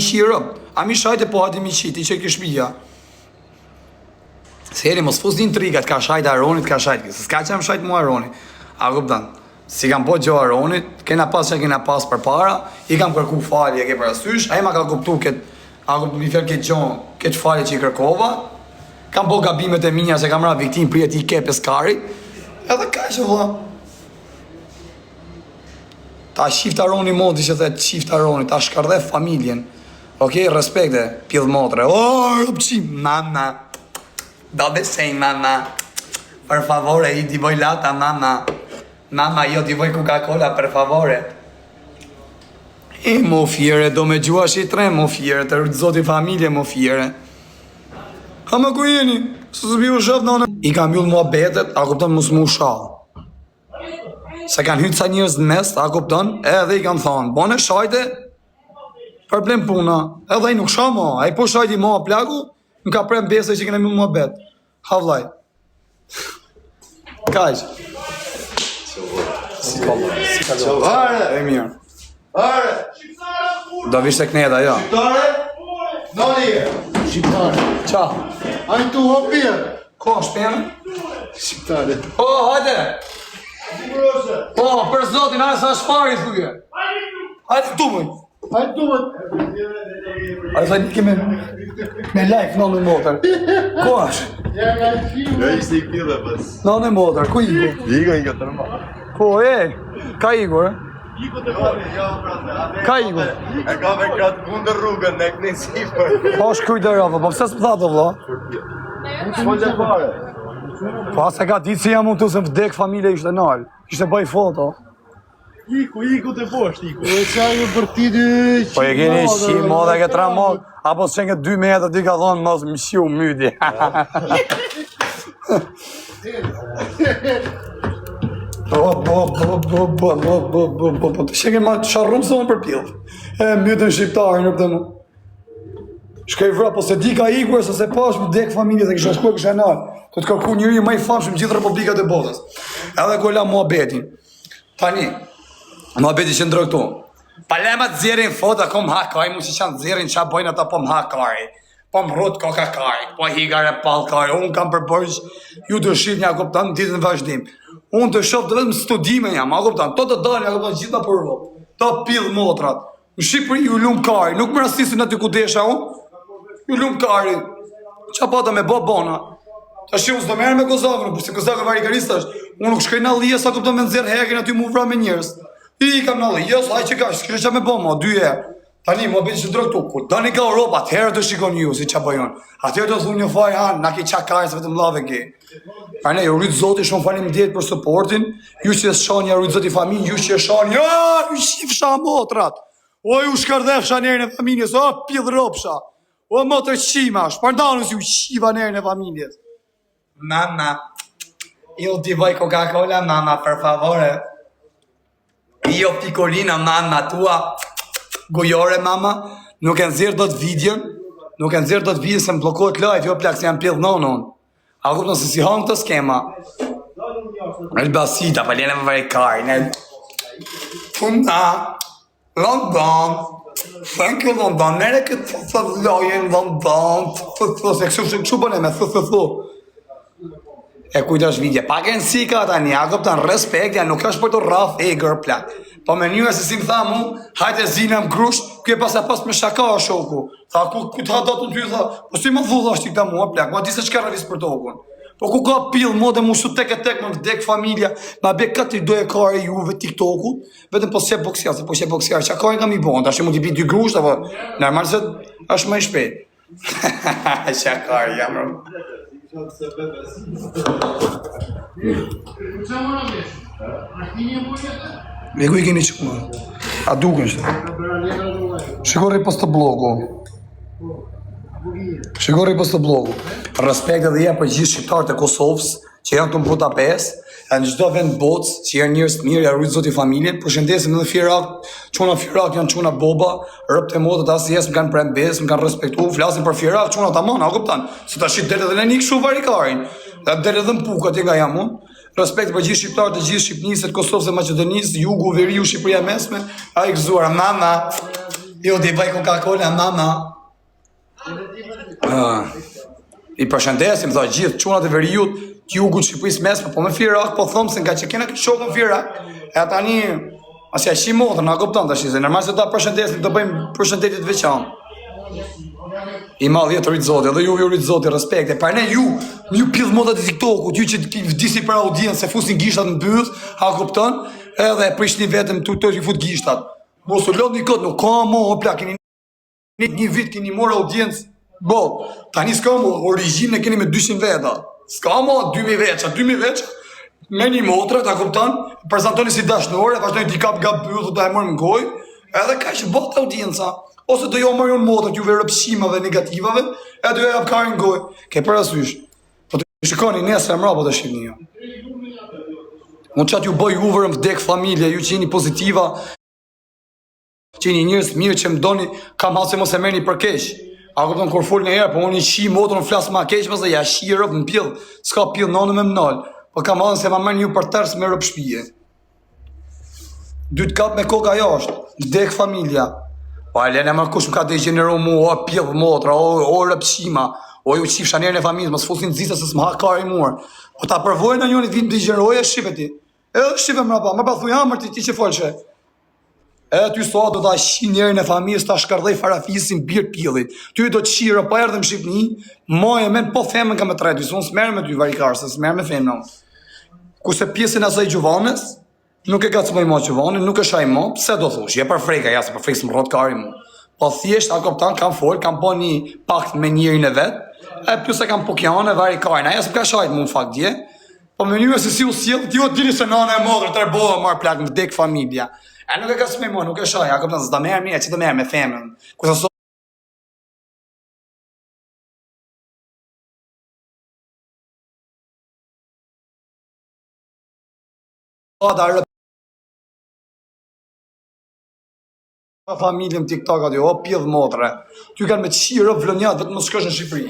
Shiro, a mi shajte po hati mi qiti që ke shpija. Se heri mos fus një intrigat, ka shajt Aronit, ka shajt, s'ka që jam shajt mu Aronit. A kuptan, si kam po gjo Aronit, kena pas që kena pas për para, i kam kërku falje, ke për asysh, a i ma ka kuptu mi fel këtë gjon, këtë falje që i kërkova, kam po gabimet e minja se kam ra viktim prijet i kepes karit, edhe ka që vla. Ta shift Aroni modi që dhe shift Aroni, ta shkardhe familjen. Okej, respekte, pjedh motre. Rëpqim, mama. Do besej, mama. Per favore, i ti voj lata, mama. Mama, io ti voj Coca-Cola, per favore. E mo fjere, do me gjua shi tre, mo fjere, të rëzoti familje, mo fjere. Ha më ku jeni? Së zbi u shëf, nane. I kam mjull mua betet, a kupton mus mu shal. Se kanë hytë sa njërës në mes, a kupton, edhe i kanë thonë, bone shajte, problem puna, edhe i nuk shah ma, a i po shajti ma plaku, nuk ka prem bese që kena mjull mua bet. Ha vlaj. Kajq. Si ka Are! E mirë. Are! Do vishte kneda, jo. Shqiptare? Nani e? Shqiptare. Qa? Ajnë tu hopirë. Ko, shpenë? Shqiptare. O, hajde! Sigurose. O, për zotin, a sa shpari, thuke. Hajde tu, mëj. Ajnë tu më. A i thajnë keme me like në në motor. Ko është? Ja nga i filmë. Ja ishte i pile pas. Në në motor, ku Igor? Igo të rëma. Ko, ka Igor, Igo të kone, ja frate. Ka Igor? E ka me kratë kundër rrugën, ne këni sipër. Po është kujtë e rafa, po pëse s'më thatë, vla? Po që pare. Po asë ka ditë si jam unë tu se më vdek familje ishte nalë. Ishte bëj foto. Iku të poshtë, Iku. E qa ju për ti dy... Po e keni shi modhe ke tra modhe, apo s'qen ke 2 metra, ty ka thonë mos më shiu mydi. Po të sheke ma të sharrum se më për pjellë. E mytën shqiptarë në përte mu. Shkaj vra, po se di ka ikur, se se pash më dek familje dhe kisha shkuar kisha nalë. Të të kërku njëri më i famshëm gjithë republikat e botës. Edhe ku e la muhabetin. Tani, muhabeti që ndrë këtu. Palema të zjerin foto, ko më hakaj, mu që qanë të zjerin qa bojnë ata po më hakaj. Po më rrut koka kaj, po higare pal kaj, unë kam përbërsh, ju të shqit një akuptan, ditën vazhdim. Unë të shof të vetëm studime jam, akuptan, to të dalë, akuptan, gjitha për Europë. To pidh motrat. Në Shqipëri ju lumë kari, nuk më rastisin aty ku desha unë. Ju lumë kari. Qa pata me bona. Ta shi unë s'do merë me Kozakën, përse Kozakën varikarista është. Unë nuk shkoj në Alija, sa kuptan me nëzirë hekin aty mu vra me njërës. I kam në Alija, sa haj që ka, s'kështë qa me ma, 2 herë. Tani, më bëjtë që ndrë këtu, kur dani ka Europa, atëherë të shikon ju, si qa bëjon. Atëherë të thunë një faj, na ki qa kajnë, se vetëm lave ki. Parne, ju rritë zoti, shumë falim djetë për supportin, ju që e shani, ju rritë zoti familj, ju që e shani, ju shif sha motrat, o ju shkardhef sha njerën e familjes, o pidh ropsha, o motër qima, shpardanus ju shiva njerën e familjes. Mama, io ti vuoi Coca-Cola, mama, per favore. Io piccolina, mamma tua. Gojore, mama, nuk e nëzirë do të videon, nuk e nëzirë do të videon se më blokohet live, jo plak se jam pjedh nonon. A kupton se si hangë të skema. Elbasita, paljene më vare kajnë. Funda, London, thank you London, mere këtë të lojen London, se këshu bëne me thu. E kujta është vidje, pak e nësika tani, a kupton respekt, ja nuk është për të raf e gërë plak. Po me njëra se si më tha mu, hajte zina më grusht, kje pas me shaka o shoku. Tha, ku të ha datën ty, tha, po si më dhudha është i këta mua plak, ma di se qka ravis për tokun. Po ku ka pil, mo dhe mu shu tek e tek, më vdek familja, ma be këtri do e kare juve TikToku, vetëm po se boksjar, se po se boksjar, qa kare kam i bon, ta shi mu t'i pi 2 grusht, apo, normal se është më i shpejt. Qa kare, jam rëm. Me ku i keni qëma? A duken shte? Shikori pas të blogu. Shikori pas të blogu. Respekt edhe ja për gjithë shqiptarët e Kosovës, që janë të më Budapest, e në gjithdo vend botës, që janë njërës të mirë, ja rrujtë zoti familjen, përshëndesim edhe Firak, quna Firak janë quna boba, rëpt e modët asë jesë më kanë prembes, më kanë respektu, flasin për Firak, quna ta mana, a kuptan, se ta shqit dere dhe në një këshu varikarin, dhe dere dhe më puka t'i nga jam unë, respekt për gjithë shqiptarët e gjithë Shqipnisë, Kosovës e Maqedonisë, Jugu, Veriu, Shqipëria mesme, a i gëzuara, mama, Jo, di bëj Coca-Cola, mama. I përshëndesim, tha gjithë çunat e veriut, t'jugut Shqipërisë mesme, po me Firak, po thom se nga që kena këtë shokën Firak, e tani, asja shi modër, na kupton tash, se normal se ta përshëndesim, të bëjmë përshëndetje të veçantë. I madh jetë rrit zoti, edhe ju rrit zoti, respekte. Pra ne ju pidh modat e TikTokut, ju që vdisni për audiencë, se fusin gishtat në byth, a kupton? Edhe e prishni vetëm të i fut gishtat. Mos u lodhni kot, nuk ka mo, opla, keni një vit keni morë audiencë, tani s'ka mo, origjinë e keni me 200 veta. S'ka mo, 2000 veqa, 2000 veqa, me një motrë, ta kupton, prezentoni si dashnore, vazhdojnë t'i kap nga byth, ta e mërë në gojë, edhe ka që bot audienca. Ose do jo marrën motrët juve rëpshimave negativave, e do jo jap karin gojë. Ke parasysh. Po të shikoni nesër mrapa të shihni ju. Unë qatë ju bëj uvërëm vdek familje, ju që jeni pozitiva, që jeni njërës mirë që më doni, kam hasë mos e merrni për keq. A kupton kur fol në herë, po unë i shi motrën flas ma keq, mëse ja shi rëp në pjell, s'ka pjell nënë me mnal. Po kam hasë se ma merrni ju për tërës me rëpshpije. 2 kap me koka jashtë, vdek familja. Po e lene më kush më ka degeneru mu, o pjellë motra, o rëpshima, o ju qif shanerën e familjes, më s'fusin zisa se s'më ha kari muar. Po ta përvojnë në njënit vinë degeneroja, shqipe ti. Edhe shqipe mrapa, më pa thuj hamër ti që folqe. Edhe ty sot do ta shi njerën e familjes, ta shkardhej farafisin birë pjellit. Ty do të shirë, pa erdhe më Shqipni, moj e men po femën ka me tretu, se unë s'merë me ty varikarë, se s'merë me femën. Kurse pjesën asaj Gjuvanes, nuk e gacmoj mo Gjuvanin, nuk e shaj mo, pse do thush, je për freka, ja se për frek s'më rrot kari mu. Po thjesht, a koptan, kam fol, kam po një pakt me njerin e vet, e plus e kam po kjane, vari karin, aja se më ka shajt mu në fakt dje, po me njëve se si u sjell, ti o dini se nana e modrë, të reboha marë plak, më vdek familja. E nuk e gacmoj mo, nuk e shaj, a koptan, se da merë mirë, që të merë me femën. Kusa so familjen TikTok aty, o pjedh motre. Ty kanë me qirë vlonjat, vetëm mos shkosh në Shqipëri.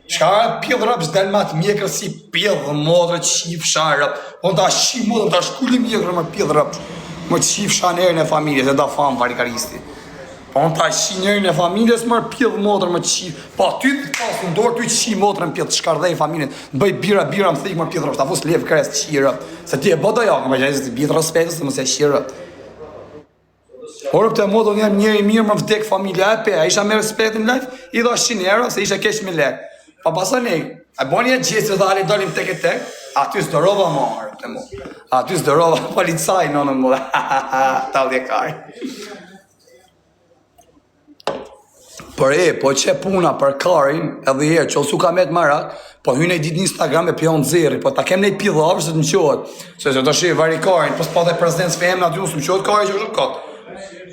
Shka pjedh rap s'del ma të mjekër si pjedh motre, qif sharëp. Po ta shi motre, ta shkulli mjekër më pjedh rap. Më qif shanerën e familjes, e da famë varikaristi. Po ta shi njerën e familjes, më pjedh motre, më qif. Po ty të pasë në dorë, ty qi motre më pjedh, shkardhej familjen. Bëj bira, më thik më pjedh rap, ta fus lev kres qirë. Se ti e bota jo, më gjajzë të bjetë respektës, të mëse qirë. Por këtë modon jam njëri mirë më vdek familja e pe, a isha me respekt në life, i dha 100 euro se isha keq me lek. Pa pasën e, a boni e gjithë dhe ali dolim tek e tek, aty s'dorova më arë të mu. Aty s'dorova policaj në në mu, ta vdekari. Por e, po që puna për karin, edhe herë, që osu ka met marak, po hynë e ditë një Instagram e pion zeri, po ta kem nej pidhavë se të më qohet. Se të shi vari karin, po s'pa dhe prezencë femna, aty unë së më qohet kari që është këtë.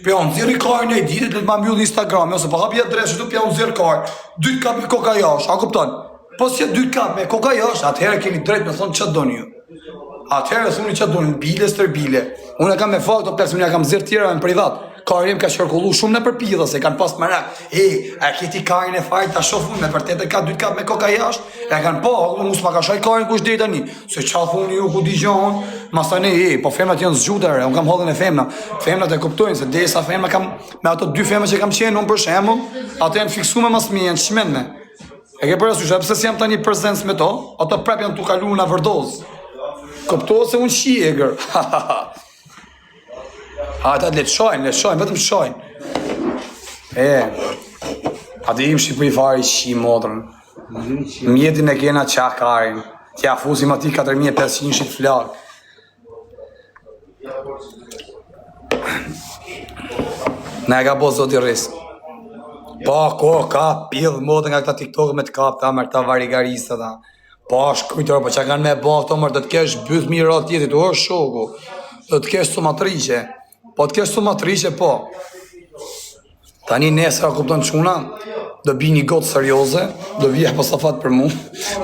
Pion zeri karin e ditë, le të ma mjull një Instagram, ose pa hapi adres, që tu pion zeri karin, 2 kap me koka jash, a kupton? Po si 2 kap me koka jash, atëherë keni drejt me thonë që doni ju. Atëherë thuni që doni, bile stër bile. Unë e kam me fakt, o plesë, unë e kam zirë tjera në privat. Karim ka shërkullu shumë në përpidha, se kanë pas marak. A kiti karin e fajt, ta shofu me vërtet e ka 2 kap me koka jashtë, e kanë po, mus ma ka shaj karin kush dhe tani. Se qa thuni ju ku di gjohon, masane po femnat janë zgjutare, unë kam hodhën e femna. Femnat e kuptojnë, se dhe sa femna kam, me ato 2 femna që kam qenë, unë për shemull, ato janë fiksu me mas mi, janë shmenme. E ke përësysh, pëse si jam tani prezencë me to, ato prep janë tu kalu në vërdoz. Kuptohet se unë shi e gër. Ata le të shojnë, vetëm shojnë. A dhe im Shqipëri fari shi modrën. Mjetin e kena qa karin. Tja fusim ati 4500 shqit flak. Ne ka bo zoti risk. Po, ka pidh modrën nga këta TikTok me të kap ta me këta varigarista ta. Po, shkujtër, po që kanë me bo këto mërë, do të kesh bëth mirë atë tjetit, o shoku. Do të kesh sumatriqe. Po të kesh sumatriqe, po. Tani nesër a kupton quna, do bi një gotë serioze, do vija po safat për mu,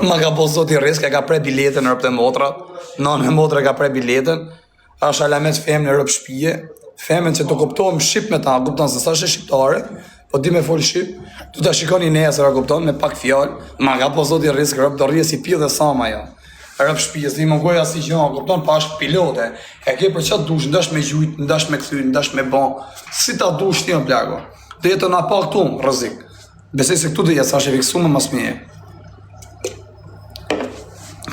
ma ka po zoti risk, e ka pre biletën në rëpte motrat, nënë e motra ka pre biletën, është alamet femën e rëp shpije, femën që të kuptohem shqip me ta, kupton se sa është shqiptare, po di me fol shqip, du të shikoni nesër a kupton, me pak fjallë, ma ka po zoti risk, rëp do rrje si pje dhe sama jo. Rëp shpijes, një mëngoj asë që janë, kupton, pa është pilote, e ke për qatë dush, ndash me gjujt, ndash me këthyr, ndash me ban, si ta dush ti në plago. Dhe jetë na pa këtu, rrezik. Besoj se këtu do jetë sa është e fiksuar më së miri.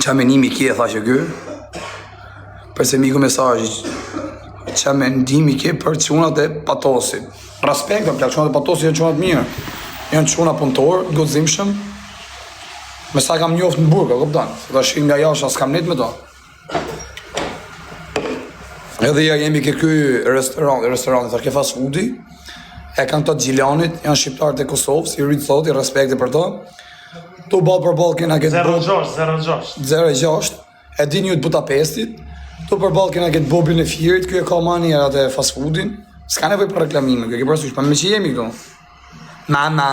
Qa menimi kje, tha që kë? Përse miku mesazhi. Qa mendimi kje për çunat e patosit. Respekt, plak, çunat e patosit janë çunat mirë. Janë çuna punëtor, gozimshëm. Me sa kam njoft në burg, kupton? Do shih nga jashtë as kam net me to. Edhe ja jemi ke ky restoranti, thash ke fast foodi. E kanë të Gjilanit, janë shqiptarët e Kosovës, i rritë thot, i respekti për to. Tu ball për ball kena këtë 06. E dini ju të Budapestit. Tu për ball kena këtë Bobin e Firit, ky e ka mani atë fast foodin. S'ka nevojë për reklamime, kjo ke parasysh, pa me që jemi këtu. Mama.